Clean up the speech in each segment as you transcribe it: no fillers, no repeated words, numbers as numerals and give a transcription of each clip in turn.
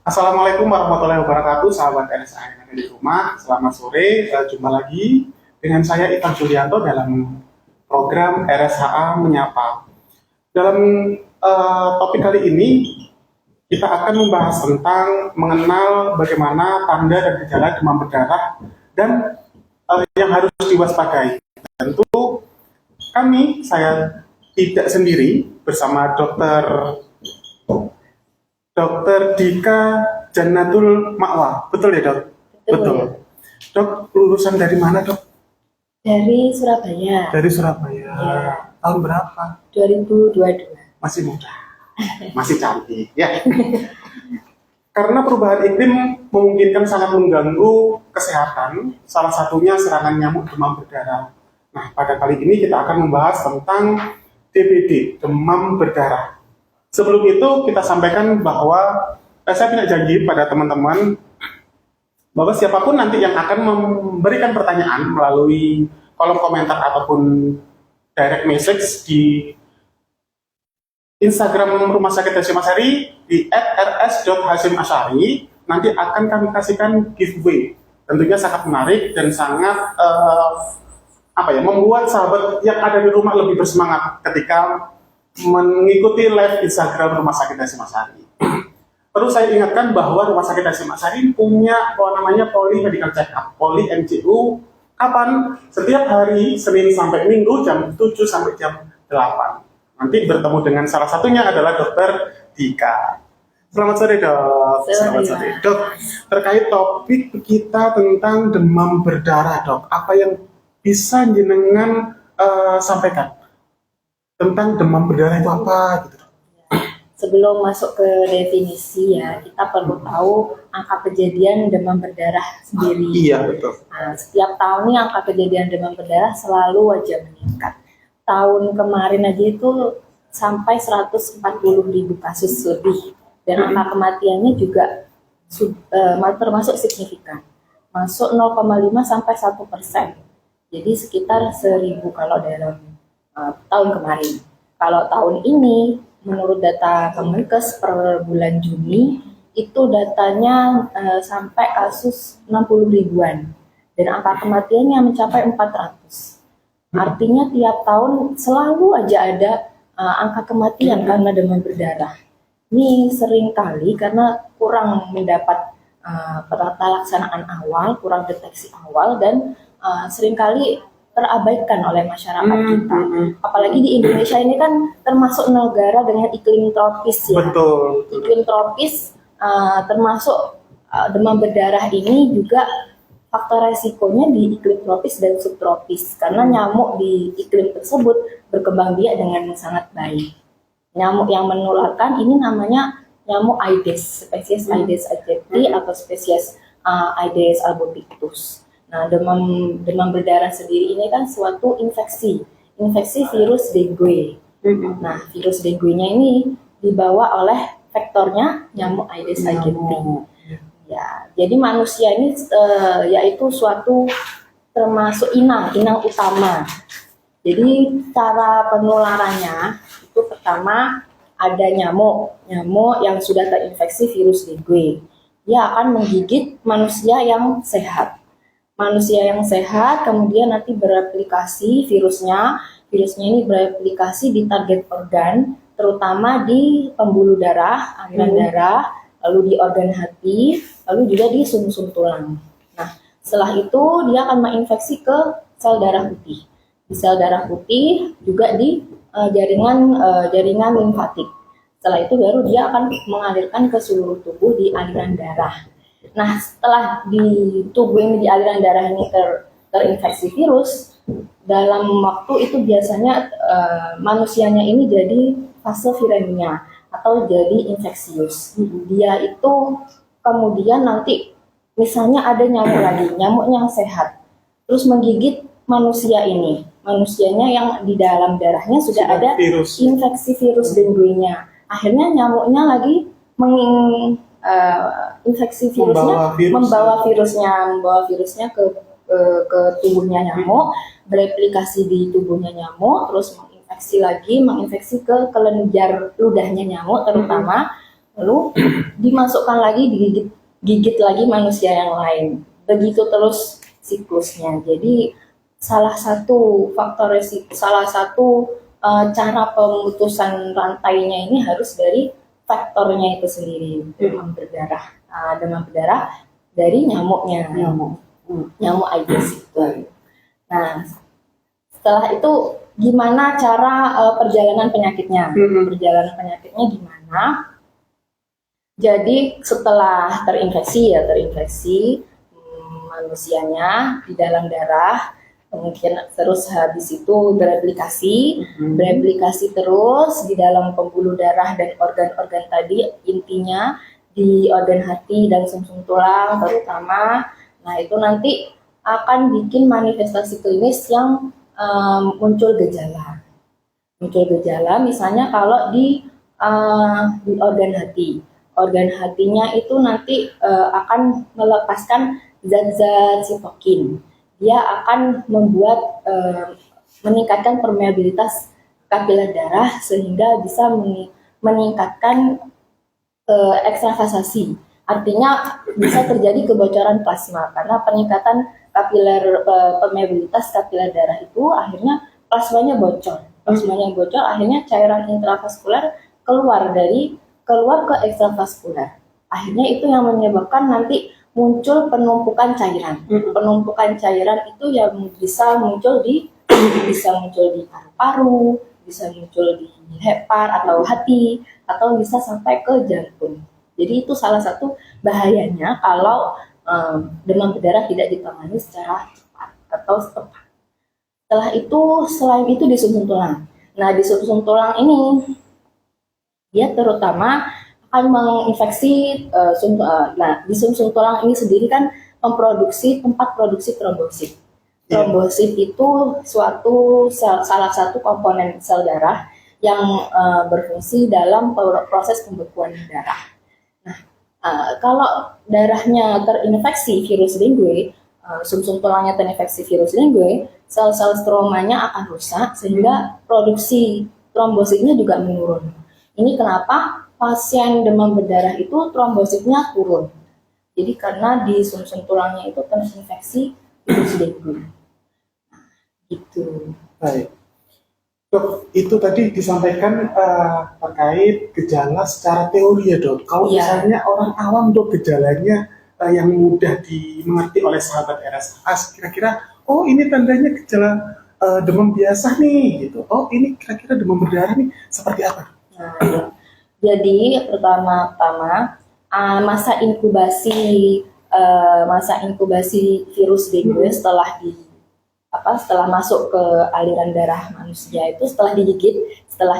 Assalamualaikum warahmatullahi wabarakatuh, sahabat NSA yang ada di rumah. Selamat sore, jumpa lagi dengan saya Ivan Julianto dalam program RSHA Menyapa. Dalam topik kali ini, kita akan membahas tentang mengenal bagaimana tanda dan gejala demam berdarah dan yang harus diwaspadai. Tentu saya tidak sendiri bersama Dokter Dika Jannatul Ma'wa, betul ya dok? Betul. Dok, lulusan dari mana dok? Dari Surabaya. Dari Surabaya. Ya. Tahun berapa? 2022. Masih muda, masih cantik ya. Karena perubahan iklim memungkinkan sangat mengganggu kesehatan, salah satunya serangan nyamuk demam berdarah. Nah, pada kali ini kita akan membahas tentang DBD, demam berdarah. Sebelum itu kita sampaikan bahwa saya punya janji pada teman-teman bahwa siapapun nanti yang akan memberikan pertanyaan melalui kolom komentar ataupun direct message di Instagram Rumah Sakit Hasyim Asyari di @rs.hasyimashari, nanti akan kami kasihkan giveaway. Tentunya sangat menarik dan sangat membuat sahabat yang ada di rumah lebih bersemangat ketika mengikuti live Instagram Rumah Sakit Hasyim Asyari. Perlu saya ingatkan bahwa Rumah Sakit Hasyim Asyari punya Poly Medical Check-up, Poly MCU, kapan? Setiap hari, Senin sampai Minggu, jam 7 sampai jam 8. Nanti bertemu dengan salah satunya adalah Dokter Dika. Selamat sore dok. Selamat sore dok. Terkait topik kita tentang demam berdarah dok, apa yang bisa jenengan sampaikan tentang demam berdarah itu apa gitu. Sebelum masuk ke definisi ya, kita perlu tahu angka kejadian demam berdarah sendiri. Iya betul. Nah, setiap tahun nih angka kejadian demam berdarah selalu aja meningkat. Tahun kemarin aja itu sampai 140.000 kasus lebih, dan angka kematiannya juga termasuk signifikan, masuk 0,5 sampai 1%. Jadi sekitar 1.000 kalau dalam tahun kemarin. Kalau tahun ini, menurut data Kemenkes per bulan Juni, itu datanya sampai kasus 60 ribuan. Dan angka kematiannya mencapai 400. Artinya tiap tahun selalu aja ada angka kematian karena demam berdarah. Ini sering kali karena kurang mendapat pelaksanaan awal, kurang deteksi awal, dan seringkali terabaikan oleh masyarakat kita. Apalagi di Indonesia ini kan termasuk negara dengan iklim tropis ya. Betul. Iklim tropis termasuk demam berdarah ini juga faktor resikonya di iklim tropis dan subtropis, karena nyamuk di iklim tersebut berkembang biak dengan sangat baik. Nyamuk yang menularkan ini namanya nyamuk Aedes, spesies Aedes aegypti atau spesies Aedes albopictus. Nah, demam berdarah sendiri ini kan suatu infeksi virus dengue. Nah, virus dengue-nya ini dibawa oleh vektornya nyamuk Aedes aegypti. Ya, jadi manusia ini yaitu suatu termasuk inang utama. Jadi cara penularannya itu pertama ada nyamuk yang sudah terinfeksi virus dengue. Dia akan menggigit manusia yang sehat. Kemudian nanti bereplikasi virusnya ini bereplikasi di target organ, terutama di pembuluh darah, aliran darah, lalu di organ hati, lalu juga di sumsum tulang. Nah, setelah itu dia akan menginfeksi ke sel darah putih. Di sel darah putih juga di jaringan limfatik. Setelah itu baru dia akan mengalirkan ke seluruh tubuh di aliran darah. Nah, setelah di tubuh ini, di aliran darah ini terinfeksi virus, dalam waktu itu biasanya manusianya ini jadi fase viremia atau jadi infeksius. Dia itu kemudian nanti misalnya ada nyamuk lagi, nyamuk yang sehat, terus menggigit manusianya yang di dalam darahnya sudah ada infeksi virus dengue-nya. Akhirnya nyamuknya lagi infeksi virusnya, membawa virusnya ke tubuhnya nyamuk, bereplikasi di tubuhnya nyamuk, terus menginfeksi ke kelenjar ludahnya nyamuk terutama, lalu dimasukkan lagi, gigit lagi manusia yang lain. Begitu terus siklusnya. Jadi salah satu faktor resiko, salah satu cara pemutusan rantainya ini harus dari faktornya itu sendiri, demam berdarah. Demam berdarah dari nyamuknya, nyamuk Aedes itu. Nah, setelah itu gimana cara perjalanan penyakitnya? Perjalanan penyakitnya gimana? Jadi setelah terinfeksi manusianya di dalam darah, mungkin terus habis itu bereplikasi terus di dalam pembuluh darah dan organ-organ tadi, intinya di organ hati dan sumsum tulang terutama. Nah itu nanti akan bikin manifestasi klinis yang muncul gejala. Misalnya kalau di organ hatinya itu nanti akan melepaskan zat-zat sitokin. Dia akan membuat meningkatkan permeabilitas kapiler darah sehingga bisa meningkatkan ekstravasasi. Artinya bisa terjadi kebocoran plasma karena peningkatan permeabilitas kapiler darah itu akhirnya plasmanya bocor. Akhirnya cairan intravaskuler keluar ke ekstravaskuler. Akhirnya itu yang menyebabkan nanti muncul penumpukan cairan. Penumpukan cairan itu yang bisa muncul di paru-paru, bisa muncul di hepar atau hati, atau bisa sampai ke jantung. Jadi itu salah satu bahayanya kalau demam berdarah tidak ditangani secara cepat atau tepat. Selain itu di sumsum tulang. Nah di sumsum tulang ini dia terutama akan menginfeksi di sumsum tulang ini sendiri kan tempat produksi trombosit. Trombosit itu salah satu komponen sel darah yang berfungsi dalam proses pembekuan darah. Nah, kalau darahnya terinfeksi virus dengue, sumsum tulangnya terinfeksi virus dengue, sel-sel stromanya akan rusak sehingga produksi trombositnya juga menurun. Ini kenapa pasien demam berdarah itu trombositnya turun. Jadi karena di sumsum tulangnya itu terinfeksi virus dengue. Gitu. Baik. Dok, itu tadi disampaikan terkait gejala secara teori ya dok. Kalau misalnya orang awam dok gejalanya yang mudah dimengerti oleh sahabat RSAS, kira-kira oh ini tandanya gejala demam biasa nih gitu. Oh ini kira-kira demam berdarah nih seperti apa? Nah, jadi pertama-tama masa inkubasi virus dengue setelah masuk ke aliran darah manusia itu setelah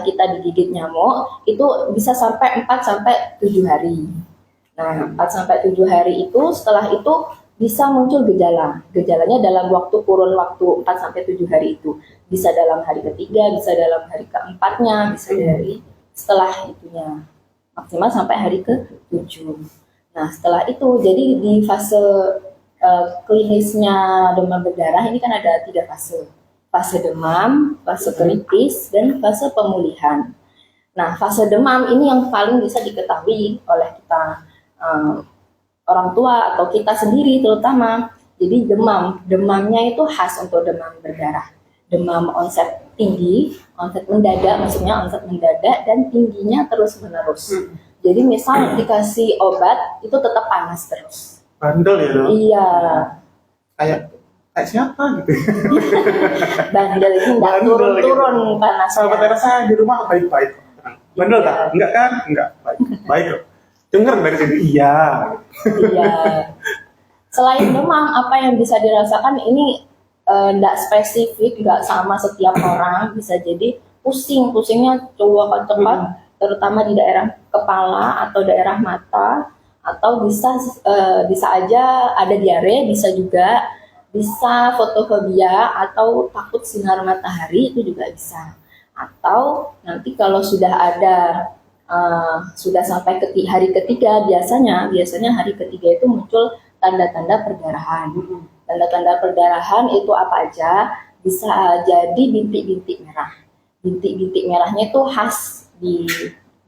kita digigit nyamuk itu bisa sampai 4 sampai 7 hari. Nah, 4 sampai 7 hari itu setelah itu bisa muncul gejalanya dalam kurun waktu 4 sampai 7 hari itu. Bisa dalam hari ketiga, bisa dalam hari keempatnya, bisa dari setelah itunya maksimal sampai hari ke-7. Nah setelah itu jadi di fase klinisnya demam berdarah ini kan ada 3 fase demam, fase kritis, dan fase pemulihan. Nah fase demam ini yang paling bisa diketahui oleh kita orang tua atau kita sendiri terutama. Jadi demamnya itu khas untuk demam berdarah. Demam onset tinggi, onset mendadak, dan tingginya terus menerus. Jadi misal dikasih obat itu tetap panas terus. Bandel ya dok? Iya. Kayak siapa gitu? Bandel itu nggak turun panasnya. Sahabat rasa di rumah baik-baik. Bandel tak? Enggak kan? Enggak. Baik dok. Dengar dari sini iya. Iya. Selain demam, apa yang bisa dirasakan ini tidak spesifik, nggak sama setiap orang. Bisa jadi pusingnya coba cepat, terutama di daerah kepala atau daerah mata, atau bisa aja ada diare, bisa fotofobia atau takut sinar matahari itu juga bisa. Atau nanti kalau sudah sampai hari ketiga, biasanya hari ketiga itu muncul tanda-tanda perdarahan. Tanda-tanda perdarahan itu apa aja? Bisa jadi bintik-bintik merah. Bintik-bintik merahnya itu khas di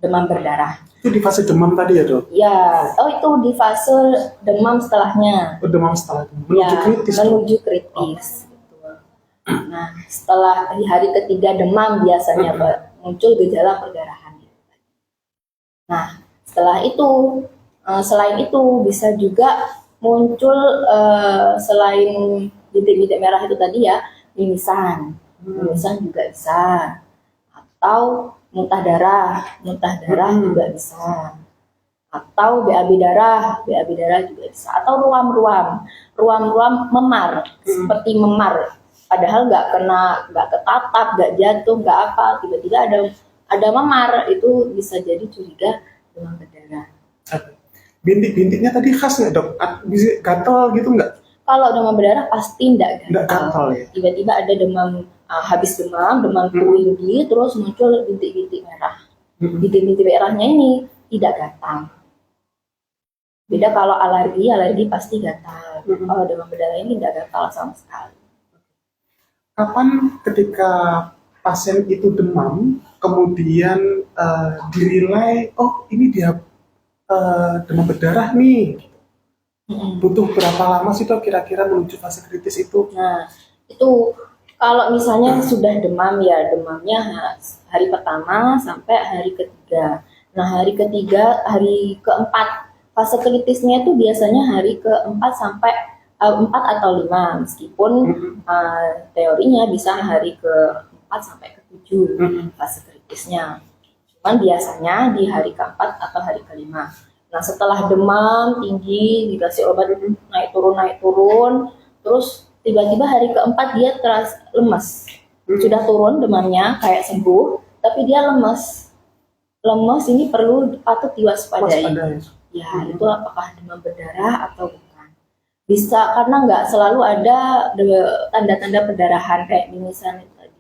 demam berdarah. Itu di fase demam tadi ya dok? Ya, itu di fase demam setelahnya. Oh, demam setelah itu menuju Ya, kritis dok? menuju kritis. Betul. Nah, setelah di hari ketiga demam biasanya muncul gejala perdarahan. Nah, setelah itu, selain itu bisa juga muncul selain bintik-bintik merah itu tadi ya, mimisan. Mimisan juga bisa. Atau muntah darah juga bisa. Atau BAB darah juga bisa. Atau ruam-ruam memar, seperti memar. Padahal nggak ketatap, nggak jatuh, nggak apa, tiba-tiba ada memar, itu bisa jadi curiga demam berdarah. Bintik-bintiknya tadi khas nggak dok? Bisa gatal gitu nggak? Kalau demam berdarah pasti nggak gatal ya? Tiba-tiba ada demam, habis demam tinggi, terus muncul bintik-bintik merah. Bintik-bintik merahnya ini tidak gatal. Beda kalau alergi pasti gatal. Kalau demam berdarah ini nggak gatal sama sekali. Kapan ketika pasien itu demam, kemudian dinilai, oh ini dia demam berdarah nih. Butuh berapa lama sih dok kira-kira menuju fase kritis itu? Nah, itu kalau misalnya sudah demam ya, demamnya hari pertama sampai hari ketiga. Nah, hari keempat, fase kritisnya itu biasanya hari keempat sampai 4 atau 5, meskipun teorinya bisa hari ke-4 sampai ke-7 fase kritisnya. Cuman biasanya di hari keempat atau hari kelima. Nah, setelah demam tinggi, dikasih obat naik turun, terus tiba-tiba hari keempat dia terasa lemas. Sudah turun demamnya, kayak sembuh, tapi dia lemas. Lemas ini patut diwaspadai. Ya, itu apakah demam berdarah atau bukan. Bisa, karena nggak selalu ada tanda-tanda perdarahan kayak misalnya tadi.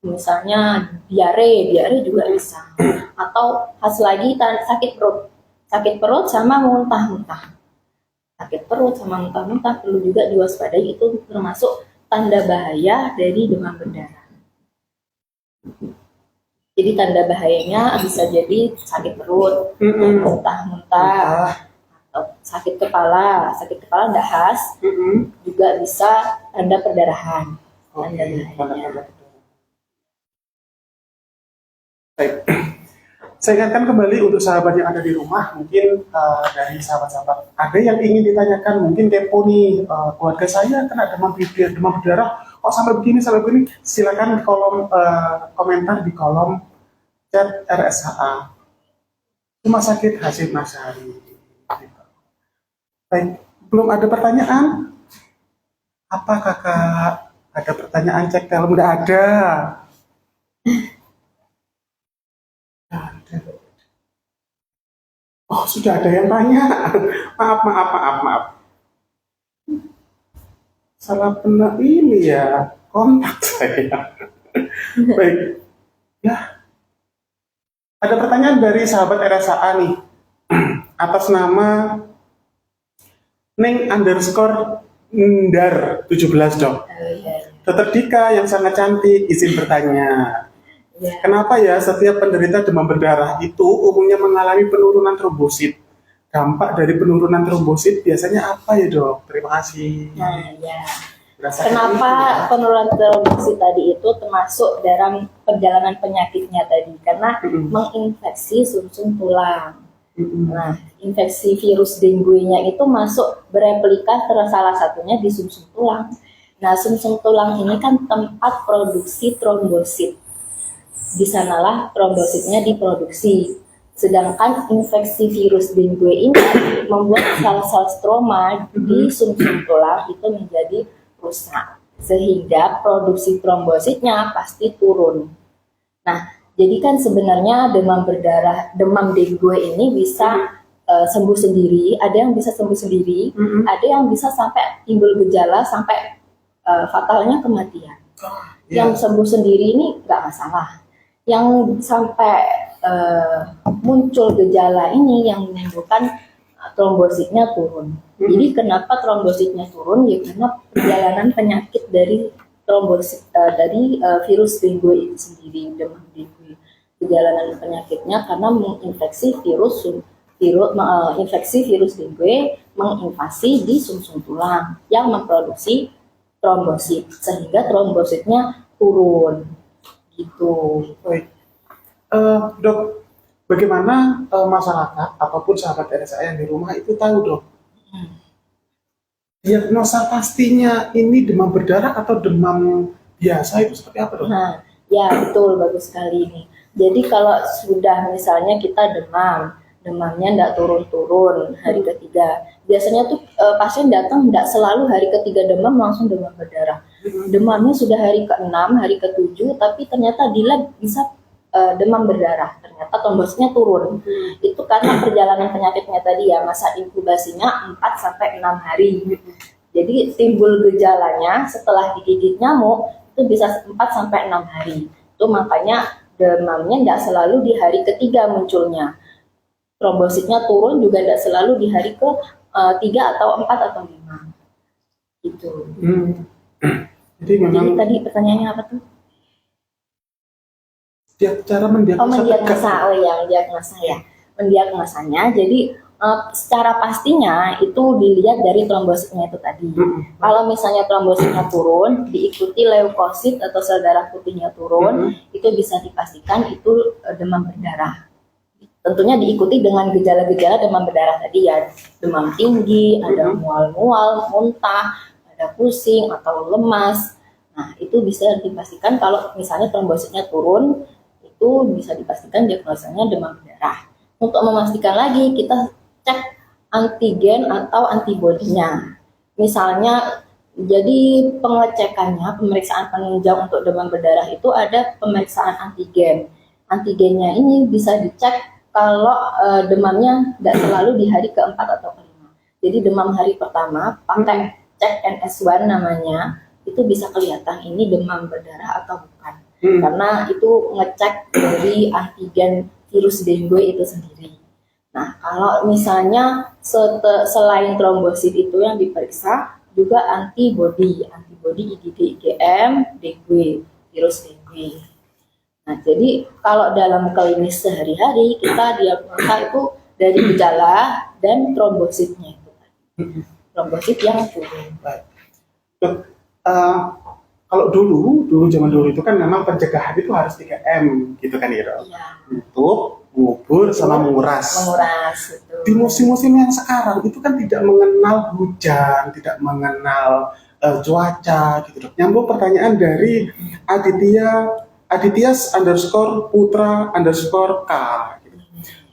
Misalnya diare juga bisa. Atau khas lagi sakit perut sama muntah-muntah. Sakit perut sama muntah-muntah perlu juga diwaspadai, itu termasuk tanda bahaya dari demam berdarah. Jadi tanda bahayanya bisa jadi sakit perut, muntah-muntah, atau sakit kepala nggak khas, juga bisa tanda perdarahan. Tanda bahayanya. Baik. Saya ingatkan kembali untuk sahabat yang ada di rumah, mungkin dari sahabat-sahabat ada yang ingin ditanyakan, mungkin kepo nih, keluarga saya kena demam berdarah, kok sampai begini, silakan kolom komentar di kolom chat RSHA Rumah Sakit Hasyim Asyari. Baik, belum ada pertanyaan? Apa kakak ada pertanyaan? Cek kalau udah ada. Oh, sudah ada yang tanya. Maaf. Salah benar ini ya, kontak saya. Baik. Ya. Ada pertanyaan dari sahabat RSA nih. Atas nama Neng_Ndar 17 dok. Dokter Dika yang sangat cantik, izin bertanya. Kenapa ya setiap penderita demam berdarah itu umumnya mengalami penurunan trombosit? Dampak dari penurunan trombosit biasanya apa ya dok? Terima kasih. Kenapa penurunan trombosit tadi itu termasuk dalam perjalanan penyakitnya tadi? Karena menginfeksi sumsum tulang. Nah, infeksi virus dengue-nya itu masuk bereplika salah satunya di sumsum tulang. Nah, sumsum tulang ini kan tempat produksi trombosit. Di sanalah trombositnya diproduksi. Sedangkan infeksi virus dengue ini membuat sel-sel stroma di sumsum tulang itu menjadi rusak, sehingga produksi trombositnya pasti turun. Nah, jadi kan sebenarnya demam dengue ini bisa sembuh sendiri, ada yang bisa sembuh sendiri, ada yang bisa sampai timbul gejala sampai fatalnya kematian. Yang sembuh sendiri ini nggak masalah. Yang sampai muncul gejala ini yang menimbulkan trombositnya turun. Jadi kenapa trombositnya turun? Ya karena perjalanan penyakit dari trombosit dari virus dengue itu sendiri, demam dengue. perjalanan penyakitnya karena menginfeksi infeksi virus dengue menginvasi di sumsum tulang yang memproduksi trombosit sehingga trombositnya turun gitu. Baik. Dok, bagaimana masyarakat ataupun sahabat RSA yang di rumah itu tahu, Dok? Diagnosa pastinya ini demam berdarah atau demam biasa itu seperti apa, Dok? Nah, ya betul, bagus sekali ini. Jadi kalau sudah misalnya kita demamnya tidak turun-turun hari ketiga. Biasanya tuh pasien datang tidak selalu hari ketiga demam langsung demam berdarah. Demamnya sudah hari ke-6, hari ke-7, tapi ternyata di lab bisa demam berdarah. Ternyata trombositnya turun. Itu karena perjalanan penyakitnya tadi ya, masa inkubasinya 4-6 hari. Jadi timbul gejalanya setelah digigit nyamuk itu bisa 4-6 hari. Itu makanya demamnya tidak selalu di hari ketiga munculnya. Trombositnya turun juga tidak selalu di hari ke-3 atau 4 atau 5. Gitu. Jadi memang tadi pertanyaannya apa tuh? cara mendiagnosa. Mendiagnosa ya. Mendiagnosanya jadi secara pastinya itu dilihat dari trombositnya itu tadi. Kalau misalnya trombositnya turun, diikuti leukosit atau sel darah putihnya turun, itu bisa dipastikan itu demam berdarah. Tentunya diikuti dengan gejala-gejala demam berdarah tadi ya, demam tinggi, ada mual-mual, muntah, ada pusing atau lemas. Nah, itu bisa dipastikan kalau misalnya trombositnya turun, itu bisa dipastikan diagnosanya demam berdarah. Untuk memastikan lagi, kita cek antigen atau antibodinya. Misalnya, jadi pengecekannya, pemeriksaan penunjang untuk demam berdarah itu ada pemeriksaan antigen. Antigennya ini bisa dicek kalau demamnya tidak selalu di hari ke-4 atau ke-5. Jadi demam hari pertama pakai cek NS1 namanya, itu bisa kelihatan ini demam berdarah atau bukan. Karena itu ngecek dari antigen virus dengue itu sendiri. Nah, kalau misalnya selain trombosit itu yang diperiksa, juga antibody IgG, IgM, dengue, virus dengue. Nah, jadi kalau dalam klinis sehari-hari kita diagnosa itu dari gejala dan trombositnya itu. Trombosit yang turun. Kalau dulu zaman dulu itu kan memang pencegahan itu harus 3M gitu kan ya, Dok? Iya. Untuk ngubur sama menguras. Betul. Di musim-musim yang sekarang itu kan tidak mengenal hujan, tidak mengenal cuaca gitu, Dok. Nyambung pertanyaan dari Aditya_Putra_K. Gitu.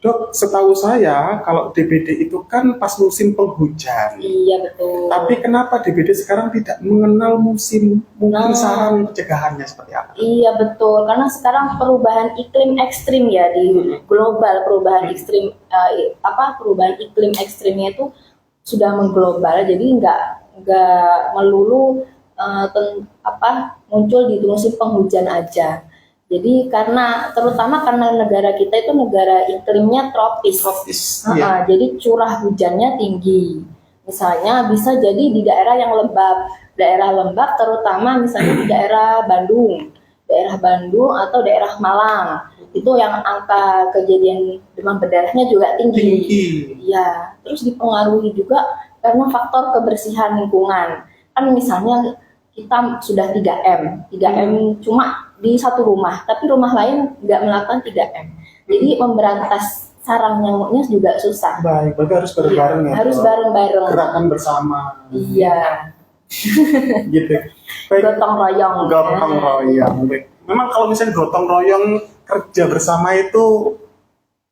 Dok, setahu saya kalau DBD itu kan pas musim penghujan. Iya, betul. Tapi kenapa DBD sekarang tidak mengenal musim? Mungkin saran pencegahannya seperti apa? Iya, betul. Karena sekarang perubahan iklim ekstrim ya di global, perubahan iklim ekstrimnya itu sudah mengglobal. Jadi nggak melulu muncul di musim penghujan aja. Jadi terutama karena negara kita itu negara iklimnya tropis. Ya. Jadi curah hujannya tinggi. Misalnya bisa jadi di daerah yang lembab. Daerah lembab terutama misalnya di daerah Bandung atau daerah Malang. Itu yang angka kejadian demam berdarahnya juga tinggi. Iya, terus dipengaruhi juga karena faktor kebersihan lingkungan. Kan misalnya kita sudah 3M cuma di satu rumah, tapi rumah lain nggak melakukan 3M. Jadi memberantas sarang nyamuknya juga susah. Baik, berarti harus bareng-bareng ya. Harus bareng-bareng. Gerakan bersama. Iya. Gitu. Baik. Gotong royong. Baik. Memang kalau misalnya gotong royong kerja bersama itu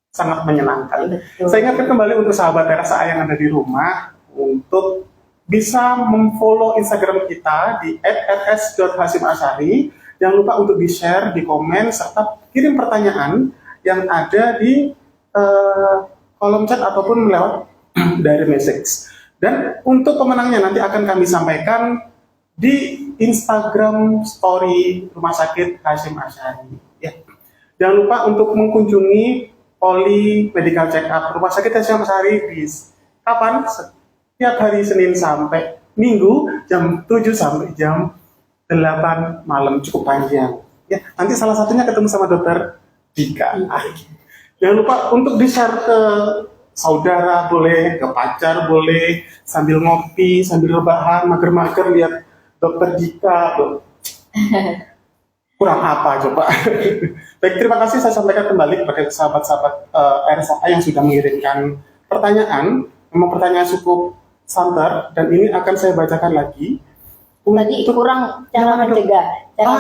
sangat menyenangkan. Betul. Saya ingatkan kembali untuk sahabat RSA yang ada di rumah untuk bisa memfollow Instagram kita di @rs.hasyimashari. Jangan lupa untuk di-share, di-komen, serta kirim pertanyaan yang ada di kolom chat ataupun lewat dari message. Dan untuk pemenangnya nanti akan kami sampaikan di Instagram story Rumah Sakit Hasyim Asyari. Ya. Jangan lupa untuk mengunjungi Poli Medical Check Up Rumah Sakit Hasyim Asyari di kapan? Setiap hari Senin sampai Minggu jam 7 sampai jam 8 malam, cukup panjang. Ya, nanti salah satunya ketemu sama dokter Dika. Jangan lupa untuk di-share ke saudara boleh, ke pacar boleh, sambil ngopi, sambil rebahan, mager-mager lihat dokter Dika. Kurang apa coba? Baik, terima kasih saya sampaikan kembali kepada sahabat-sahabat RSA yang sudah mengirimkan pertanyaan. Memang pertanyaan cukup santer dan ini akan saya bacakan lagi. Tadi kurang cara mencegah, cara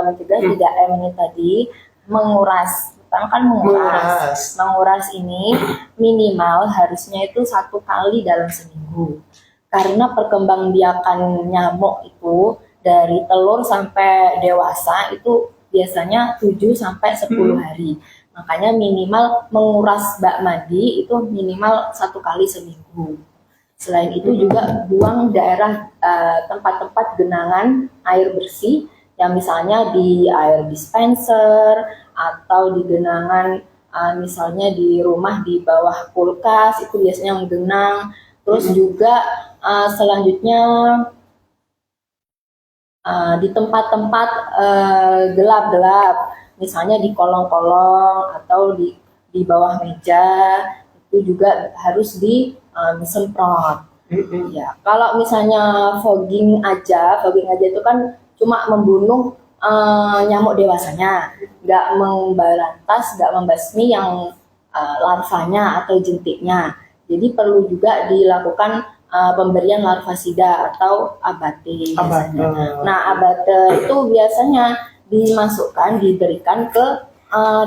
mencegah 3M ini tadi menguras, pertama kan menguras ini minimal harusnya itu 1 kali dalam seminggu, karena perkembangbiakan nyamuk itu dari telur sampai dewasa itu biasanya 7 sampai 10 hari. Makanya minimal menguras bak mandi itu minimal 1 kali seminggu. Selain itu juga buang daerah tempat-tempat genangan air bersih yang misalnya di air dispenser atau di genangan misalnya di rumah di bawah kulkas itu biasanya menggenang. Terus juga selanjutnya di tempat-tempat gelap-gelap, misalnya di kolong-kolong atau di bawah meja itu juga harus disemprot. Ya, kalau misalnya fogging aja itu kan cuma membunuh nyamuk dewasanya, nggak memberantas, nggak membasmi yang larvanya atau jentiknya. Jadi perlu juga dilakukan pemberian larvasida atau abate. Nah, abate itu biasanya diberikan ke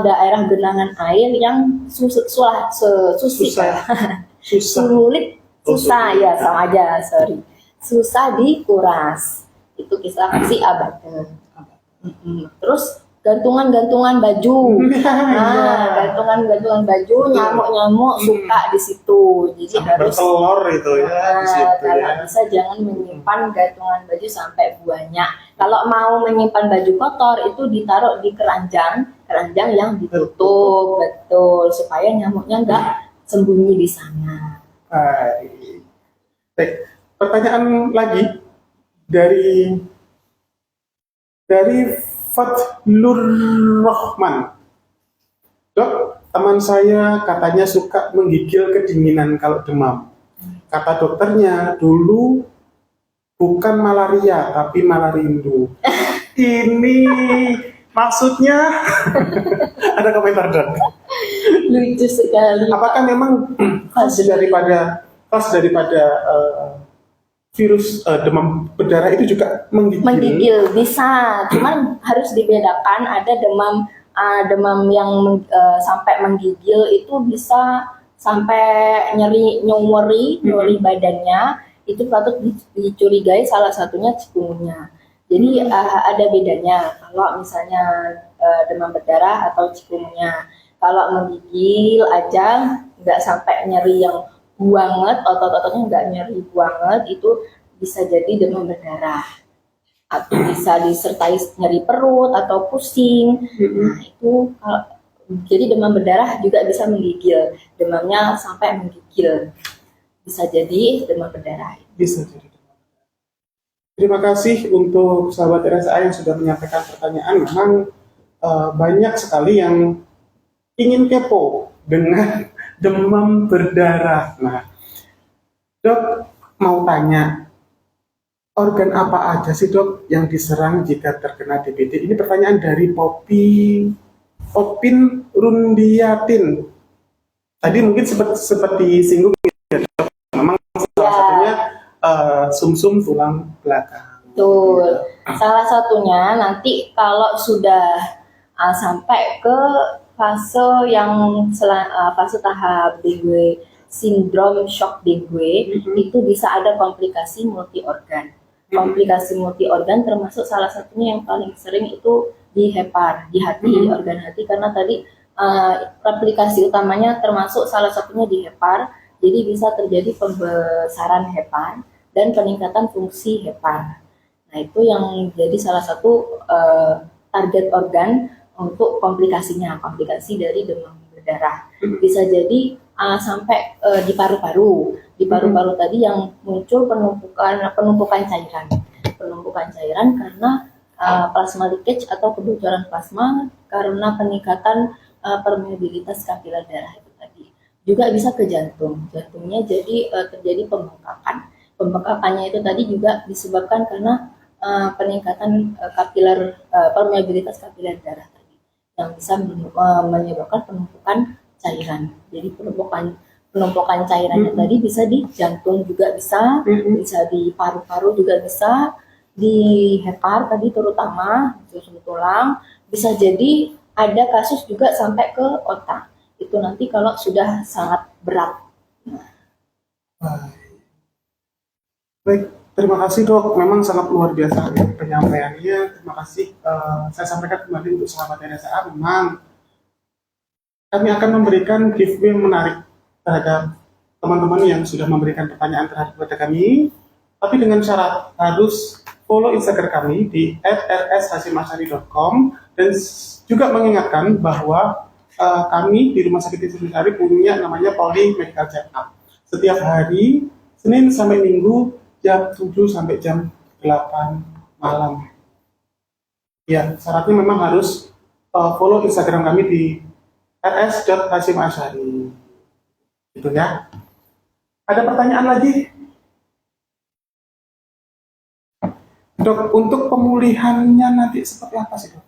daerah genangan air yang susah dikuras. Itu kita kasih abate. Terus gantungan baju. Gantungan baju nyamuk suka di situ. Jadi harus bertelur itu ya di situ. Kalau bisa jangan menyimpan gantungan baju sampai banyak. Kalau mau menyimpan baju kotor itu ditaruh di keranjang yang ditutup betul supaya nyamuknya enggak sembunyi di sana. Baik. Pertanyaan lagi dari Fadlur Rahman. Dok, teman saya katanya suka menggigil kedinginan kalau demam. Kata dokternya dulu bukan malaria tapi malarindu. Ini maksudnya ada komentar dok. Lucu sekali. Apakah memang khas daripada virus demam berdarah itu juga menggigil? Bisa, cuman harus dibedakan. Ada demam yang sampai menggigil itu bisa sampai nyeri badannya, itu patut dicurigai salah satunya cikungunya. Jadi ada bedanya kalau misalnya demam berdarah atau cikungunya. Kalau menggigil aja nggak sampai nyeri yang banget, otot-ototnya nggak nyeri banget, itu bisa jadi demam berdarah. Atau bisa disertai nyeri perut atau pusing. Nah itu jadi demam berdarah juga bisa menggigil. Demamnya sampai menggigil. Bisa jadi demam berdarah. Bisa jadi. Terima kasih untuk sahabat RSA yang sudah menyampaikan pertanyaan. Memang banyak sekali yang ingin kepo dengan demam berdarah. Nah, dok mau tanya, organ apa aja sih dok yang diserang jika terkena DBD? Ini pertanyaan dari Popin Rundiatin. Tadi mungkin seperti singgung ya dok. Memang salah satunya sumsum tulang belakang. Betul. Salah satunya nanti kalau sudah sampai ke fase tahap dengue, sindrom shock dengue, itu bisa ada komplikasi multi organ. Komplikasi multi organ termasuk salah satunya yang paling sering itu di hepar, di hati, organ hati, karena tadi komplikasi utamanya termasuk salah satunya di hepar. Jadi bisa terjadi pembesaran hepar dan peningkatan fungsi hepar. Nah itu yang jadi salah satu target organ untuk komplikasi dari demam berdarah. Bisa jadi sampai di paru-paru. Di paru-paru tadi yang muncul penumpukan cairan karena plasma leakage atau kebocoran plasma karena peningkatan permeabilitas kapiler darah itu tadi. Juga bisa ke jantung. Jantungnya jadi terjadi pembengkakan. Pembengkakannya itu tadi juga disebabkan karena peningkatan permeabilitas kapiler darah tadi yang bisa menyebabkan penumpukan cairan. Jadi penumpukan cairannya tadi bisa di jantung juga bisa di paru-paru juga bisa, di hepar tadi terutama susun tulang, bisa jadi ada kasus juga sampai ke otak. Itu nanti kalau sudah sangat berat. Baik, terima kasih dok. Memang sangat luar biasa penyampaiannya. Terima kasih. Saya sampaikan kembali untuk sahabat RSA. Memang kami akan memberikan giveaway yang menarik terhadap teman-teman yang sudah memberikan pertanyaan terhadap kepada kami. Tapi dengan syarat harus follow Instagram kami di @rshashimashari.com dan juga mengingatkan bahwa kami di Rumah Sakit Hashimashari punya namanya Polri Medical Check Up. Setiap hari, Senin sampai Minggu, jam 7 sampai jam 8 malam. Ya, syaratnya memang harus follow Instagram kami di rs.hashimashari. Gitu ya. Ada pertanyaan lagi? Dok, untuk pemulihannya nanti seperti apa sih dok?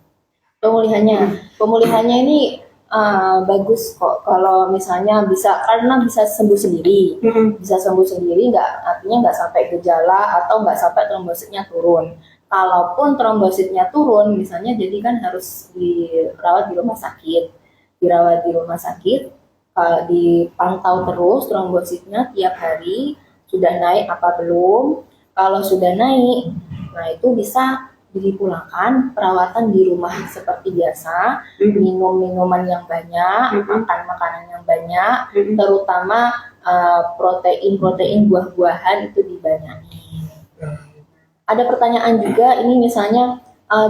Pemulihannya ini bagus kok kalau misalnya karena bisa sembuh sendiri, nggak artinya nggak sampai gejala atau nggak sampai trombositnya turun. Kalaupun trombositnya turun, misalnya jadi kan harus dirawat di rumah sakit, dipantau terus trombositnya tiap hari sudah naik apa belum. Kalau sudah naik, nah itu bisa dipulangkan, perawatan di rumah seperti biasa, minum minuman yang banyak, makan makanan yang banyak, terutama protein buah-buahan itu dibanyakin. Ada pertanyaan juga ini misalnya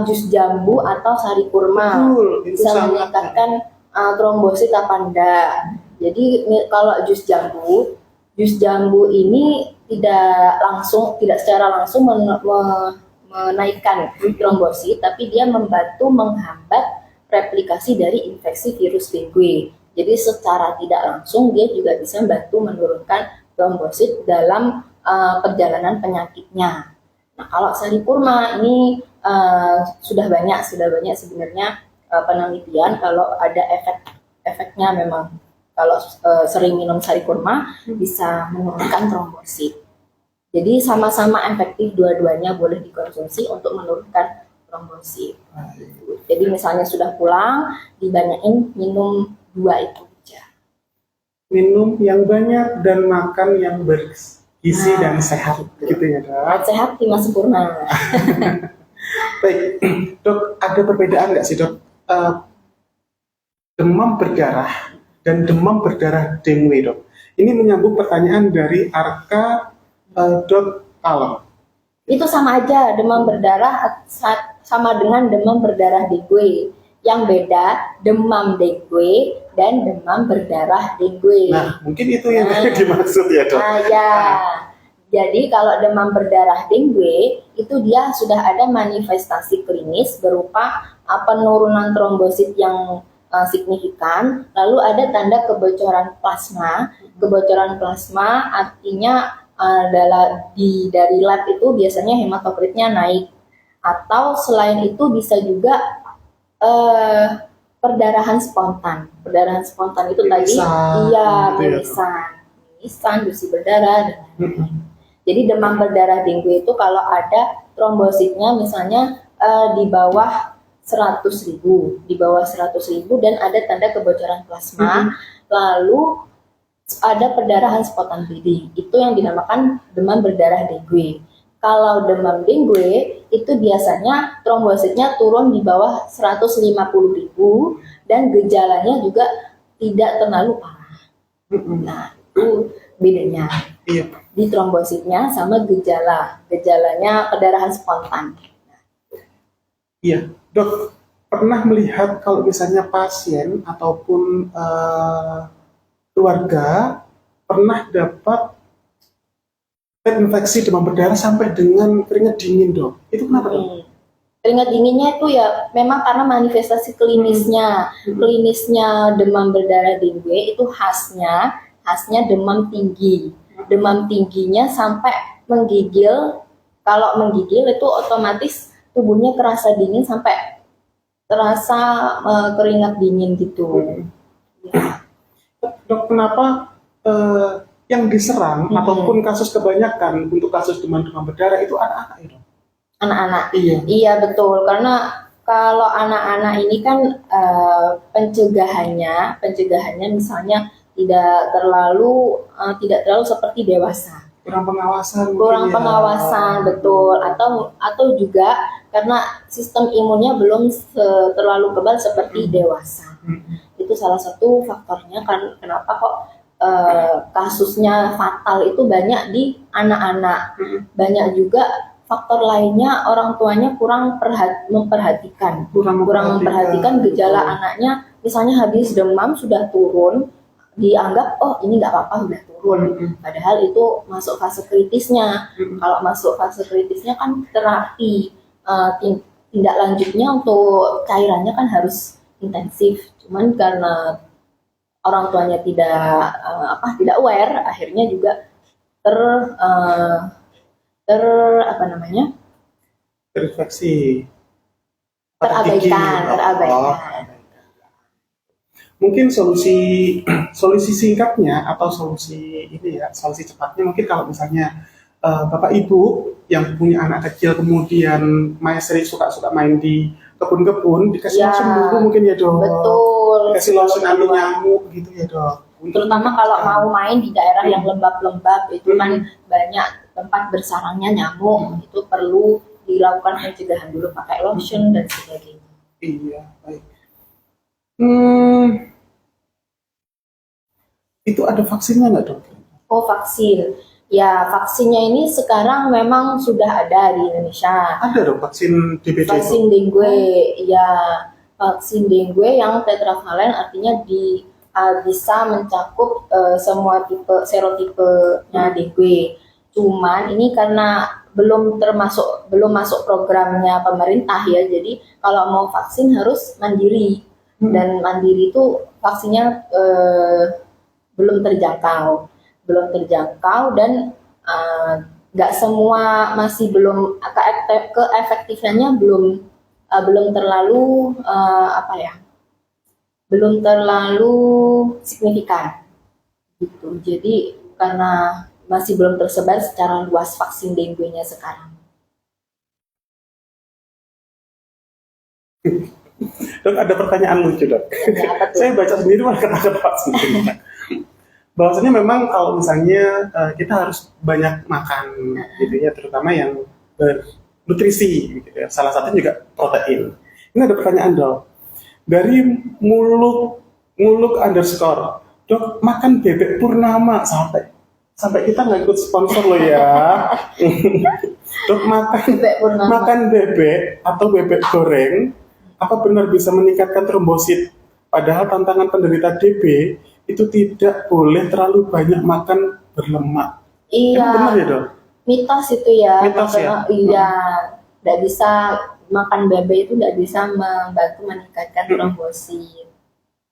jus jambu atau sari kurma bisa meningkatkan trombosit apa enggak? Jadi kalau jus jambu ini tidak secara langsung menaikkan trombosit, tapi dia membantu menghambat replikasi dari infeksi virus dengue. Jadi secara tidak langsung dia juga bisa membantu menurunkan trombosit dalam perjalanan penyakitnya. Nah, kalau sari kurma ini sudah banyak sebenarnya penelitian kalau ada efeknya memang kalau sering minum sari kurma bisa menurunkan trombosit. Jadi sama-sama efektif, dua-duanya boleh dikonsumsi untuk menurunkan trombosit. Jadi misalnya sudah pulang, dibanyakin minum 2 itu aja. Minum yang banyak dan makan yang bergizi dan sehat, gitu ya dok. Sehat lima sempurna. Baik, dok, ada perbedaan nggak sih dok? Demam berdarah dan demam berdarah dengue dok. Ini menyambung pertanyaan dari Arka Alam. Itu sama aja, demam berdarah sama dengan demam berdarah dengue. Yang beda demam dengue dan demam berdarah dengue. Nah, mungkin itu yang dimaksud ya dok. Jadi kalau demam berdarah dengue itu dia sudah ada manifestasi klinis berupa penurunan trombosit yang signifikan, lalu ada tanda kebocoran plasma. Kebocoran plasma artinya dari lab itu biasanya hematokritnya naik, atau selain itu bisa juga perdarahan spontan itu mimisan, gusi berdarah dan lain-lain. Jadi demam berdarah dengue itu kalau ada trombositnya misalnya di bawah 100.000 dan ada tanda kebocoran plasma, lalu ada perdarahan spontan bleeding, itu yang dinamakan demam berdarah dengue. Kalau demam dengue itu biasanya trombositnya turun di bawah 150.000 dan gejalanya juga tidak terlalu parah. Nah, itu bedanya di trombositnya sama gejalanya perdarahan spontan. Iya, dok, pernah melihat kalau misalnya pasien ataupun keluarga pernah dapat infeksi demam berdarah sampai dengan keringat dingin dok, itu kenapa dok? Keringat dinginnya itu ya memang karena manifestasi klinisnya demam berdarah dengue itu khasnya demam tinggi. Demam tingginya sampai menggigil. Kalau menggigil itu otomatis tubuhnya kerasa dingin sampai terasa keringat dingin gitu. Ya. Dok, kenapa yang diserang ataupun kasus kebanyakan untuk kasus demam berdarah itu anak-anak itu? Anak-anak. Iya. Iya betul, karena kalau anak-anak ini kan pencegahannya misalnya tidak terlalu seperti dewasa. Kurang pengawasan. Kurang mungkin ya. pengawasan betul, atau juga karena sistem imunnya belum terlalu kebal seperti dewasa. Itu salah satu faktornya kan kenapa kok kasusnya fatal itu banyak di anak-anak. Banyak juga faktor lainnya, orang tuanya kurang memperhatikan gejala anaknya. Misalnya habis demam sudah turun, dianggap oh ini nggak apa-apa udah turun. Padahal itu masuk fase kritisnya. Kalau masuk fase kritisnya kan terapi tindak lanjutnya untuk cairannya kan harus intensif. Cuman karena orang tuanya tidak aware, akhirnya juga terinfeksi, terabaikan. Mungkin solusi singkatnya atau solusi cepatnya mungkin kalau misalnya Bapak Ibu yang punya anak kecil kemudian sering suka main di kebun-kebun, dikasih lotion dulu mungkin ya Dok. Betul. Dikasih lotion anti nyamuk gitu ya Dok. Terutama kalau mau main di daerah yang lembab-lembab itu kan banyak tempat bersarangnya nyamuk, itu perlu dilakukan pencegahan dulu pakai lotion dan sebagainya. Iya, baik. Itu ada vaksinnya nggak Dok? Oh, vaksin. Ya, vaksinnya ini sekarang memang sudah ada di Indonesia. Ada dong vaksin DBD. Vaksin dengue, ya vaksin dengue yang tetravalen artinya bisa mencakup semua tipe serotipenya dengue. Cuman ini karena belum masuk programnya pemerintah ya, jadi kalau mau vaksin harus mandiri. Dan mandiri itu vaksinnya belum terjangkau dan nggak semua masih belum keefektifannya belum terlalu signifikan gitu. Jadi karena masih belum tersebar secara luas vaksin dengue-nya sekarang. Dok, ada pertanyaan lucu Dok. Saya baca sendiri malah kata-kata sendiri. Bahwasanya memang kalau misalnya kita harus banyak makan gitu ya, terutama yang bernutrisi gitu ya. Salah satunya juga protein. Ini ada pertanyaan Dok. Dari muluk underscore, Dok, makan bebek Purnama sampai kita nggak ikut sponsor loh ya. Dok, makan bebek atau bebek goreng apa benar bisa meningkatkan trombosit? Padahal tantangan penderita DB itu tidak boleh terlalu banyak makan berlemak. Iya. Itu benar ya Dok? Mitos itu ya. Mitos ya. Iya, tidak bisa makan bebek itu tidak bisa membantu meningkatkan trombosit.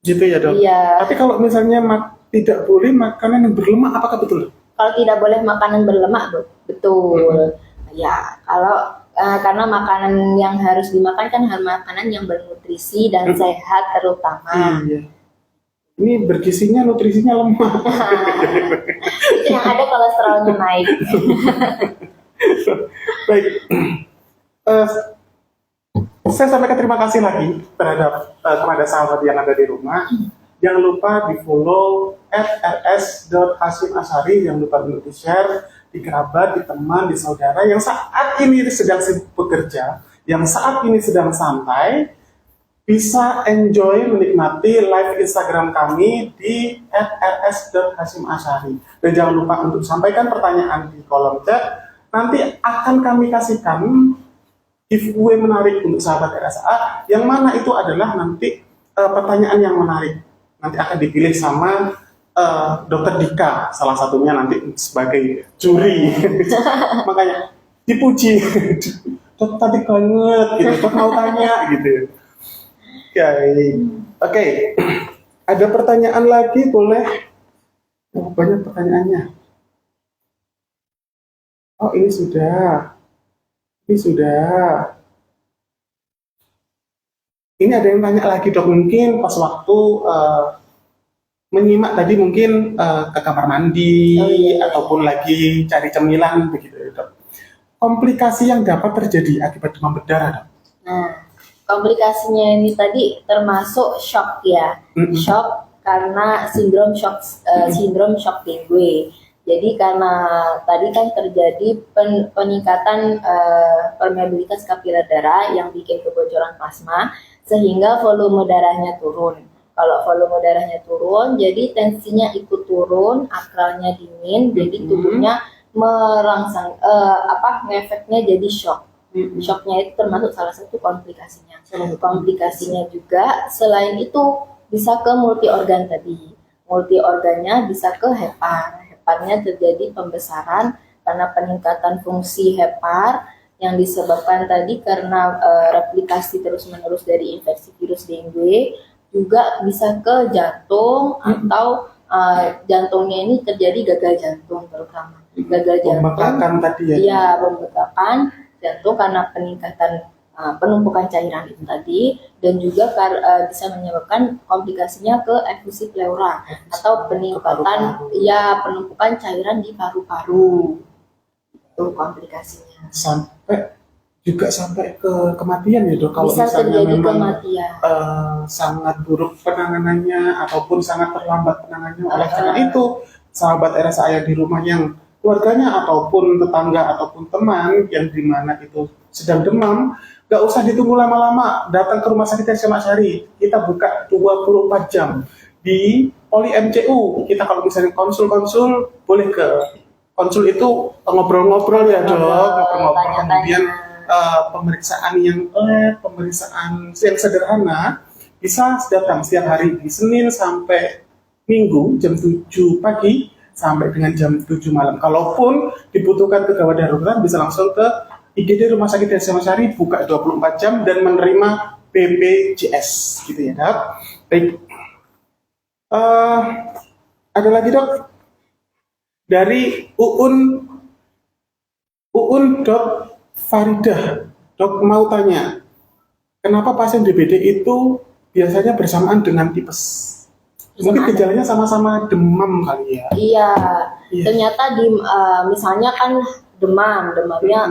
Gitu ya Dok? Iya. Tapi kalau misalnya tidak boleh makanan yang berlemak, apakah betul? Kalau tidak boleh makanan berlemak, betul. Ya, kalau karena makanan yang harus dimakan kan harus makanan yang bernutrisi dan sehat terutama. Iya. Ini bergizinya, nutrisinya lemah. Itu yang ada kolesterolnya naik. Baik. Saya sampaikan terima kasih lagi kepada sahabat yang ada di rumah. Jangan lupa di follow @rs.hasyimashari, jangan lupa untuk di share di kerabat, di teman, di saudara yang saat ini sedang sibuk bekerja, yang saat ini sedang santai, bisa enjoy menikmati live Instagram kami di @rs.hasyimashari. Dan jangan lupa untuk sampaikan pertanyaan di kolom chat. Nanti akan kami kasihkan giveaway menarik untuk sahabat RSA, yang mana itu adalah nanti pertanyaan yang menarik. Nanti akan dipilih sama Dokter Dika, salah satunya nanti sebagai juri. Makanya dipuji. Dok tadi banget gitu, dok mau tanya gitu. Oke. Ada pertanyaan lagi boleh? Oh, banyak pertanyaannya. Oh ini sudah. Ini sudah. Ini ada yang tanya lagi dok, mungkin pas waktu menyimak tadi mungkin ke kamar mandi ataupun lagi cari cemilan begitu ya dok. Komplikasi yang dapat terjadi akibat demam berdarah dok. Nah, komplikasinya ini tadi termasuk shock ya, shock karena sindrom shock dengue. Jadi karena tadi kan terjadi peningkatan permeabilitas kapiler darah yang bikin kebocoran plasma sehingga volume darahnya turun. Kalau volume darahnya turun, jadi tensinya ikut turun, akralnya dingin, jadi tubuhnya merangsang ngefeknya jadi shock. Shocknya itu termasuk salah satu komplikasinya. Komplikasinya juga selain itu bisa ke multi organ tadi. Multi organnya bisa ke hepar. Heparnya terjadi pembesaran karena peningkatan fungsi hepar yang disebabkan tadi karena replikasi terus-menerus dari infeksi virus dengue. Juga bisa ke jantung atau jantungnya ini terjadi gagal jantung terutama. Gagal jantung. Pembekakan tadi ya? Iya, pembekakan jantung karena peningkatan penumpukan cairan itu tadi, dan juga bisa menyebabkan komplikasinya ke efusi pleura atau peningkatan penumpukan cairan di paru-paru. Itu komplikasinya. Sampai ke kematian ya dok, kalau bisa misalnya terjadi memang kematian. Sangat buruk penanganannya ataupun sangat terlambat penanganannya. Oleh karena itu sahabat RSA yang di rumah yang keluarganya ataupun tetangga ataupun teman yang dimana itu sedang demam, gak usah ditunggu lama-lama, datang ke rumah sakit SMA Syari. Kita buka 24 jam di Poli MCU. Kita kalau misalnya konsul boleh ke konsul itu ngobrol-ngobrol ya dok, ngobrol-ngobrol, kemudian pemeriksaan yang yang sederhana bisa datang setiap hari di Senin sampai Minggu jam 7 pagi sampai dengan jam 7 malam. Kalaupun dibutuhkan kegawat darurat bisa langsung ke IGD Rumah Sakit SMA Syari, buka 24 jam dan menerima BPJS gitu ya dok. Baik. Ada lagi dok? Dari Uun dok Faridah, dok mau tanya, kenapa pasien DBD itu biasanya bersamaan dengan tipes? Mungkin gejalanya sama-sama demam kali ya? Iya. Ternyata misalnya kan demamnya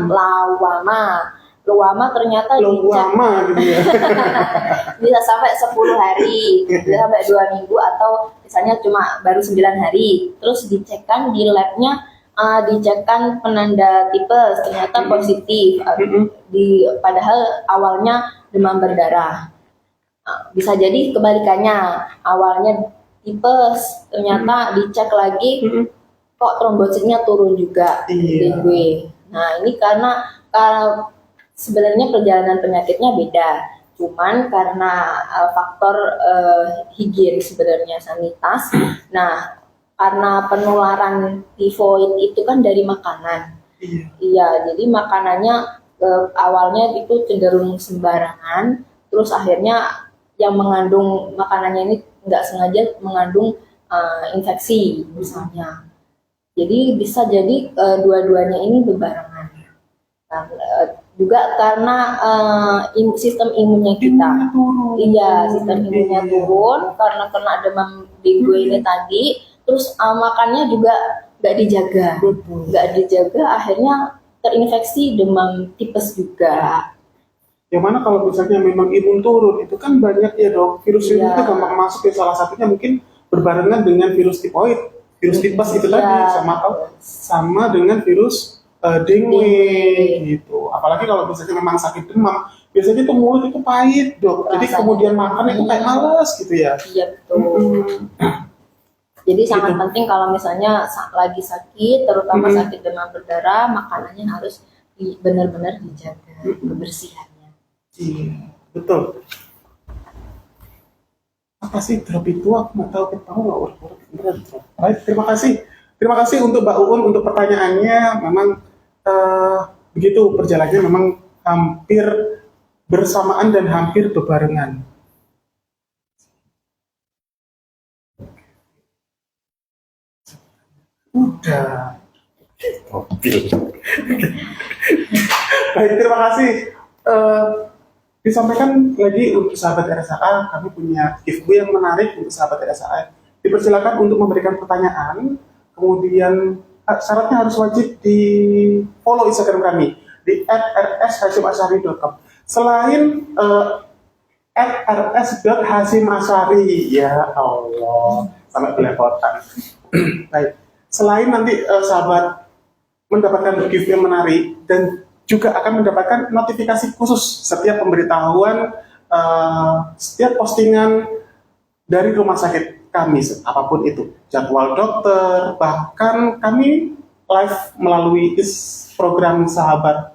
lawama ternyata gitu ya. bisa sampai 10 hari, bisa sampai 2 minggu atau misalnya cuma baru 9 hari, terus dicekkan di labnya, dicekkan penanda tipes ternyata positif, padahal awalnya demam berdarah. Bisa jadi kebalikannya, awalnya tipes ternyata dicek lagi kok trombositnya turun juga dengue. Nah ini karena sebenarnya perjalanan penyakitnya beda, cuman karena faktor higienis sebenarnya sanititas. Nah karena penularan tifoid itu kan dari makanan. Iya, jadi makanannya awalnya itu cenderung sembarangan, terus akhirnya yang mengandung makanannya ini nggak sengaja mengandung infeksi misalnya. Jadi bisa jadi dua-duanya ini berbarengan. Nah, juga karena sistem imunnya kita, sistem imunnya turun karena kena demam dengue ini tadi, terus makannya juga nggak dijaga, akhirnya terinfeksi demam tipes juga. Yang mana kalau misalnya memang imun turun, itu kan banyak ya dok, virus itu gampang masuk ya, salah satunya mungkin berbarengan dengan virus tipoid, virus tipes itu tadi, sama dengan virus dengue gitu. Apalagi kalau misalnya memang sakit demam, biasanya tuh mulut itu pahit dok, jadi kemudian makan itu kayak males gitu ya. Iya betul. Jadi sangat penting kalau misalnya lagi sakit, terutama sakit demam berdarah, makanannya harus benar-benar dijaga kebersihannya. Iya, betul. Apa sih drop itu? Aku nggak tahu, Baik, terima kasih untuk Mbak Uun untuk pertanyaannya. Memang begitu perjalanannya, memang hampir bersamaan dan hampir berbarengan. Udah. Mobil. Baik, terima kasih. Disampaikan lagi untuk sahabat RSA, kami punya giveaway yang menarik untuk sahabat RSA. Dipersilakan untuk memberikan pertanyaan, kemudian syaratnya harus wajib di follow Instagram kami di @rs-hasyimashari.com. Selain @rs.hasyimashari, ya Allah, sangat belepotan. Baik, selain nanti sahabat mendapatkan giveaway yang menarik dan juga akan mendapatkan notifikasi khusus setiap pemberitahuan, setiap postingan dari rumah sakit kami, apapun itu, jadwal dokter, bahkan kami live melalui program sahabat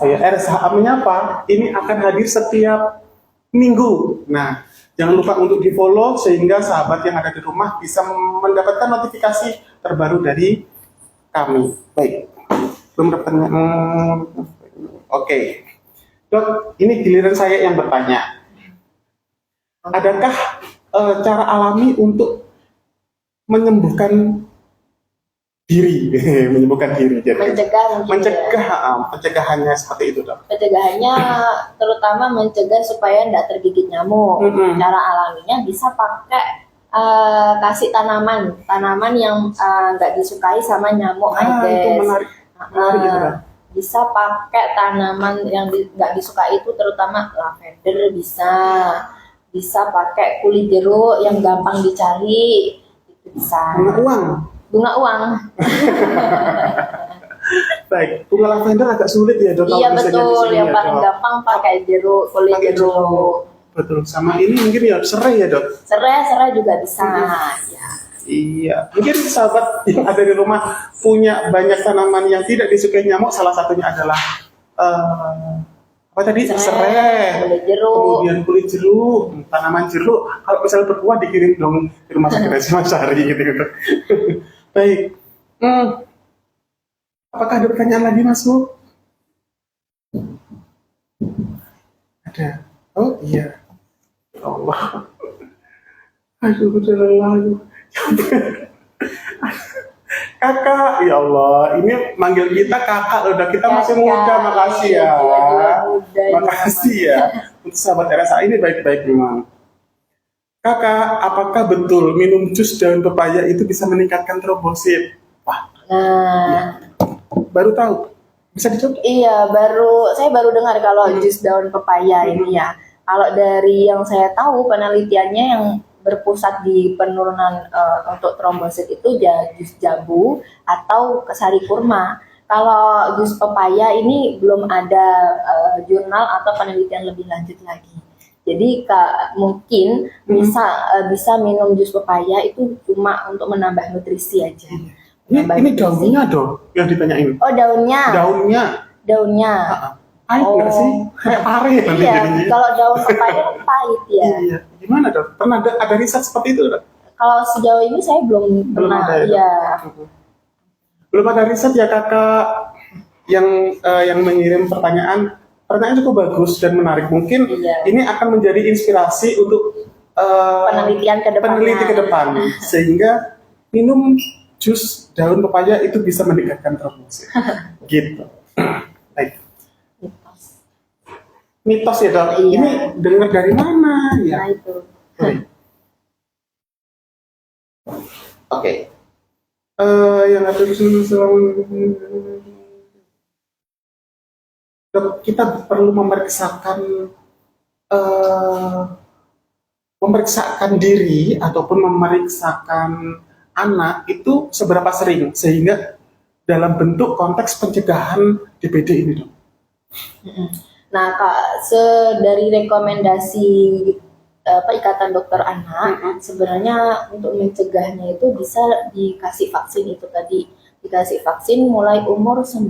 RSH Menyapa, ini akan hadir setiap minggu. Nah, jangan lupa untuk di follow sehingga sahabat yang ada di rumah bisa mendapatkan notifikasi terbaru dari kami. Baik. Belum pertanyaan. Oke. Dok, ini giliran saya yang bertanya. Adakah cara alami untuk menyembuhkan diri, menyembuhkan diri, jadi pencegahannya seperti itu, Dok? Pencegahannya terutama mencegah supaya tidak tergigit nyamuk. Cara alaminya bisa pakai kasih tanaman yang nggak disukai sama nyamuk Aedes. Itu menarik gitu, kan? Bisa pakai tanaman yang nggak disukai itu, terutama lavender bisa pakai kulit jeruk yang gampang dicari, itu bisa. Bunga uang. Baik, bunga lavender agak sulit ya, Dok. Iya betul, yang paling gampang pakai kulit jeruk. Betul, sama ini mungkin ya serai ya, Dok. Serai juga bisa. Ya. Iya, mungkin sahabat yang ada di rumah punya banyak tanaman yang tidak disukai nyamuk. Salah satunya adalah apa tadi? Serai, kulit jeruk. Kemudian kulit jeruk, tanaman jeruk. Kalau misalnya berbuah dikirim dong ke rumah sakit Hasyimashari gitu. Baik. Apakah ada pertanyaan lagi, Mas Bu? Ada. Oh iya. Ya Allah. Aduh, udah lelah. Kakak, ya Allah, ini manggil kita kakak, udah kita masih muda, makasih ya. Makasih ya. Untuk sahabat RSA ini baik-baik memang. Kakak, apakah betul minum jus daun pepaya itu bisa meningkatkan trombosit? Wah, ya. Baru tahu. Bisa dicoba? Iya, saya baru dengar kalau jus daun pepaya ini ya. Kalau dari yang saya tahu penelitiannya yang berpusat di penurunan untuk trombosit itu ya jus jambu atau sari kurma. Kalau jus pepaya ini belum ada jurnal atau penelitian lebih lanjut lagi. Jadi mungkin bisa minum jus pepaya itu cuma untuk menambah nutrisi aja. Ini daunnya dong yang ditanyain. Oh, daunnya. Pahit nggak sih? Kayak pare nanti iya, jadinya. Kalau daun pepaya kan pahit ya. Iya. Gimana, Dok? Pernah ada riset seperti itu, Dok? Kalau sejauh ini saya belum pernah. Ada, ya? Belum ada riset ya, Kakak, yang mengirim pertanyaan. Pertanyaan cukup bagus dan menarik. Mungkin ini akan menjadi inspirasi untuk peneliti ke depan. Sehingga minum jus daun pepaya itu bisa meningkatkan trombosit. Gitu. Baik. Mitos ya, Dok. Iya. Ini dengar dari mana ya? Nah itu. Oke. Yang ada di sini Dok, kita perlu memeriksakan diri ataupun memeriksakan anak itu seberapa sering sehingga dalam bentuk konteks pencegahan DBD ini, Dok. Nah, dari rekomendasi Ikatan Dokter Anak, sebenarnya untuk mencegahnya itu bisa dikasih vaksin itu tadi. Dikasih vaksin mulai umur 9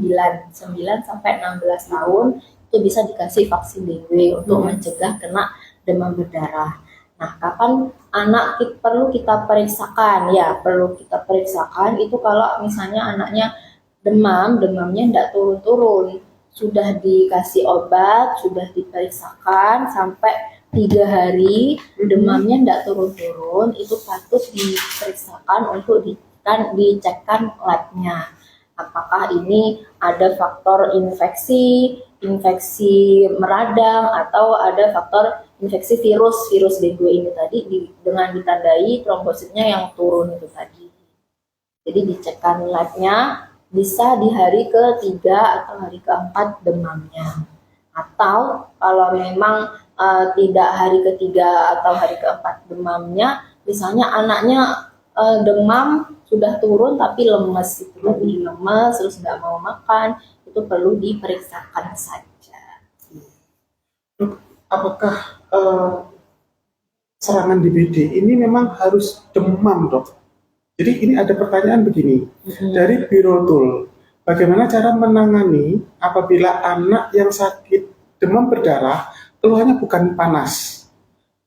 sampai 16 tahun, itu bisa dikasih vaksin DBD untuk mencegah kena demam berdarah. Nah, kapan anak perlu kita periksakan? Ya, perlu kita periksakan itu kalau misalnya anaknya demamnya tidak turun-turun. sudah dikasih obat, sudah diperiksakan sampai 3 hari demamnya tidak turun-turun, itu patut diperiksakan untuk dicekkan labnya. Apakah ini ada faktor infeksi meradang atau ada faktor infeksi virus dengue ini tadi dengan ditandai trombositnya yang turun itu tadi. Jadi dicekkan labnya bisa di hari ketiga atau hari keempat demamnya. Atau kalau memang tidak hari ketiga atau hari keempat demamnya, misalnya anaknya demam sudah turun tapi lemes, itu lebih lemes terus nggak mau makan, itu perlu diperiksakan saja. Apakah serangan DBD ini memang harus demam, Dok? Jadi ini ada pertanyaan begini, dari Birotul, bagaimana cara menangani apabila anak yang sakit demam berdarah, keluhannya bukan panas,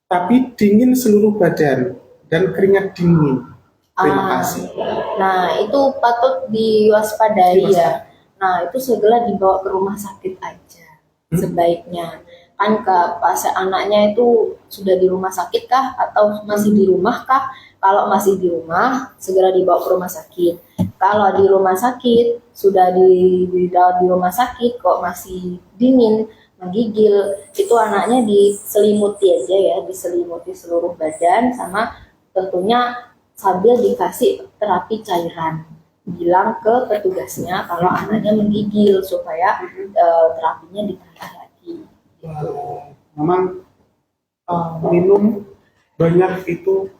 tapi dingin seluruh badan dan keringat dingin? Terima kasih. Nah, itu patut diwaspadai ya. Nah, itu segera dibawa ke rumah sakit aja sebaiknya. Kan pas anaknya itu sudah di rumah sakit kah atau masih di rumah kah? Kalau masih di rumah, segera dibawa ke rumah sakit. Kalau di rumah sakit, sudah dirawat di rumah sakit kok masih dingin, menggigil, itu anaknya diselimuti aja ya, diselimuti seluruh badan, sama tentunya sambil dikasih terapi cairan. Bilang ke petugasnya kalau anaknya menggigil supaya terapinya ditambah lagi. Memang minum banyak itu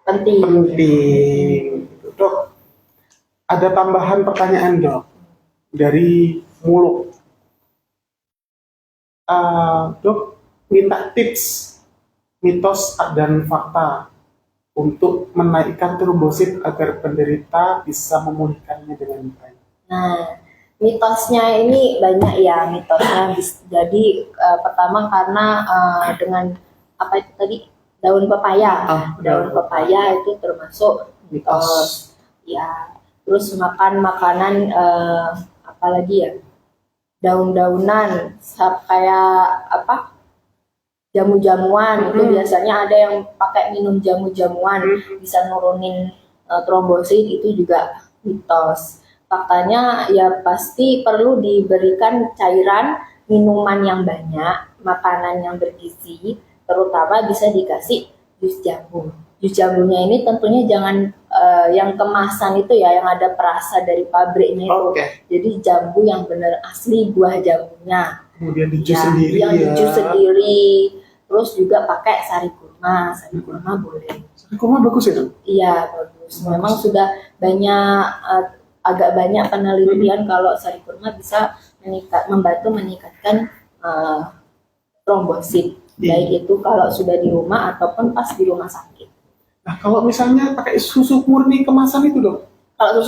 Penting. Dok, ada tambahan pertanyaan, Dok, dari Muluk. Dok, minta tips mitos dan fakta untuk menaikkan trombosit agar penderita bisa memulihkannya dengan baik. Nah, mitosnya ini banyak ya, mitosnya. Jadi pertama karena dengan apa itu tadi, daun pepaya. Daun pepaya itu termasuk mitos. Ya, terus makan makanan apa lagi ya? Daun-daunan kayak apa? Jamu-jamuan itu biasanya ada yang pakai minum jamu-jamuan bisa nurunin trombosit, itu juga mitos. Faktanya ya pasti perlu diberikan cairan, minuman yang banyak, makanan yang bergizi, terutama bisa dikasih jus jambu. Jus jambunya ini tentunya jangan yang kemasan itu ya, yang ada perasa dari pabriknya itu. Jadi jambu yang benar asli buah jambunya. Kemudian dijus sendiri yang dijus sendiri. Terus juga pakai sari kurma boleh. Sari kurma bagus ya? Iya bagus. Memang sudah banyak agak banyak penelitian kalau sari kurma bisa membantu meningkatkan trombosit. Baik itu kalau sudah di rumah ataupun pas di rumah sakit. Nah, kalau misalnya pakai susu murni kemasan itu, Dok? Kalau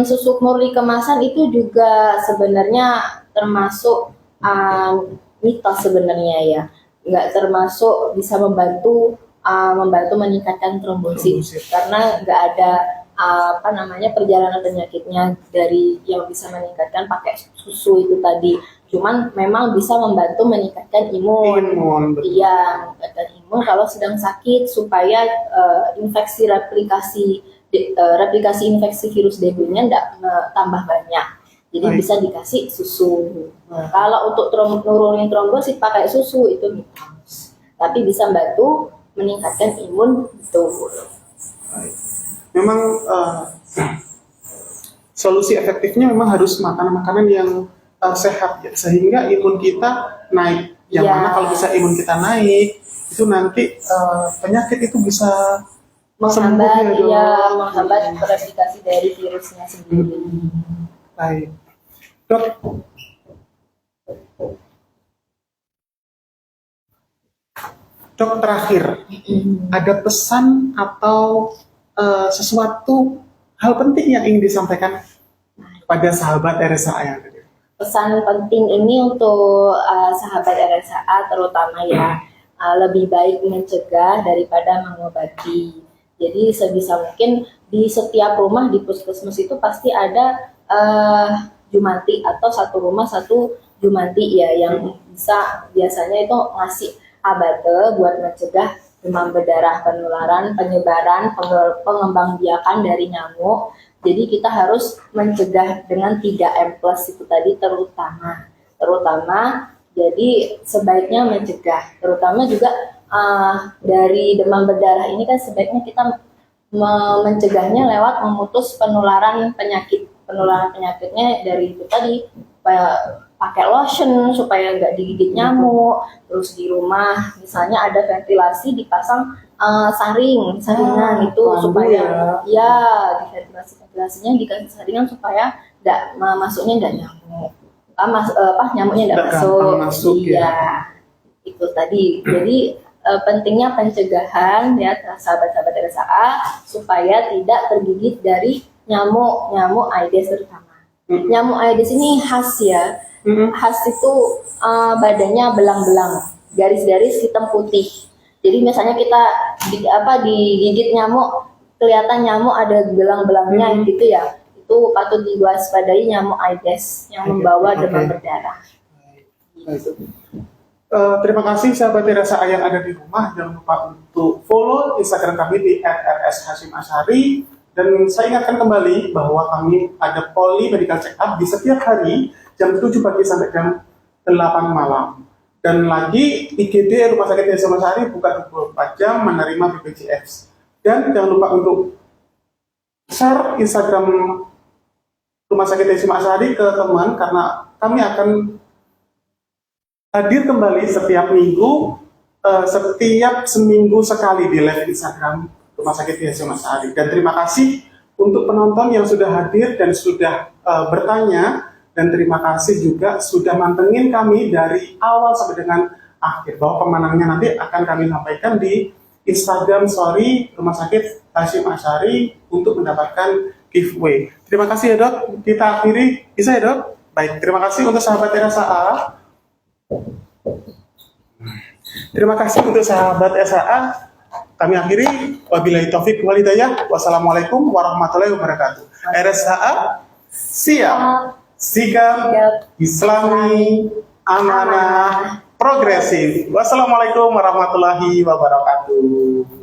susu murni kemasan itu juga sebenarnya termasuk mitos sebenarnya ya. Nggak termasuk bisa membantu meningkatkan trombosit. Karena nggak ada perjalanan penyakitnya dari yang bisa meningkatkan pakai susu itu tadi. Cuman memang bisa membantu meningkatkan imun. Iya, meningkatkan imun kalau sedang sakit supaya replikasi infeksi virus dengue-nya tidak tambah banyak. Jadi bisa dikasih susu. Kalau untuk nurunin trombosit pakai susu itu mitos. Tapi bisa membantu meningkatkan imun betul. Memang solusi efektifnya memang harus makanan-makanan yang sehat ya, sehingga imun kita naik. Yang mana kalau bisa imun kita naik, itu nanti penyakit itu bisa menghambat replikasi dari virusnya sendiri. Baik, Dok. Dok, terakhir, ada pesan atau sesuatu hal penting yang ingin disampaikan pada sahabat RSA yang ada? Pesan penting ini untuk sahabat RSA terutama ya, lebih baik mencegah daripada mengobati. Jadi sebisa mungkin di setiap rumah di puskesmas itu pasti ada jumanti atau satu rumah satu jumanti ya, yang bisa biasanya itu ngasih abate buat mencegah demam berdarah, penularan, penyebaran, pengembangbiakan dari nyamuk. Jadi kita harus mencegah dengan 3M plus itu tadi, terutama jadi sebaiknya mencegah, terutama juga dari demam berdarah ini kan sebaiknya kita mencegahnya lewat memutus penularan penyakitnya dari itu tadi, pakai lotion supaya nggak digigit nyamuk. Terus di rumah misalnya ada ventilasi, dipasang saringan itu supaya ya di ventilasinya dikasih saringan supaya nggak masuknya nggak nyamuk, nyamuknya nggak masuk. Iya, itu tadi. Jadi pentingnya pencegahan ya sahabat-sahabat RSAA supaya tidak tergigit dari nyamuk Aedes terutama. Nyamuk Aedes ini khas ya. Khas itu badannya belang-belang, garis-garis hitam putih. Jadi misalnya kita digigit nyamuk, kelihatan nyamuk ada belang-belangnya gitu ya. Itu patut diwaspadai nyamuk Aedes yang membawa demam berdarah. Gitu. Terima kasih sahabat RSAA yang ada di rumah. Jangan lupa untuk follow Instagram kami di @rs_hashim_ashari. Dan saya ingatkan kembali bahwa kami ada poli medical check up di setiap hari jam 7 pagi sampai jam 8 malam. Dan lagi IGD Rumah Sakit Hashim Ashari buka 24 jam menerima BPJS. Dan jangan lupa untuk share Instagram Rumah Sakit Hashim Ashari ke teman, karena kami akan hadir kembali setiap minggu, setiap seminggu sekali di live Instagram Rumah Sakit Hashim Ashari. Dan terima kasih untuk penonton yang sudah hadir dan sudah bertanya, dan terima kasih juga sudah mantengin kami dari awal sampai dengan akhir. Bahwa pemenangnya nanti akan kami sampaikan di Instagram Story Rumah Sakit Hashim Ashari untuk mendapatkan giveaway. Terima kasih ya Dok. Kita akhiri, bisa ya Dok? Baik, terima kasih untuk sahabat RSAA. Terima kasih untuk sahabat SAA. Kami akhiri, wabillahi taufik wal hidayah. Wassalamualaikum warahmatullahi wabarakatuh. RSAA siap, sigap, Islami, amanah, progresif. Wassalamualaikum warahmatullahi wabarakatuh.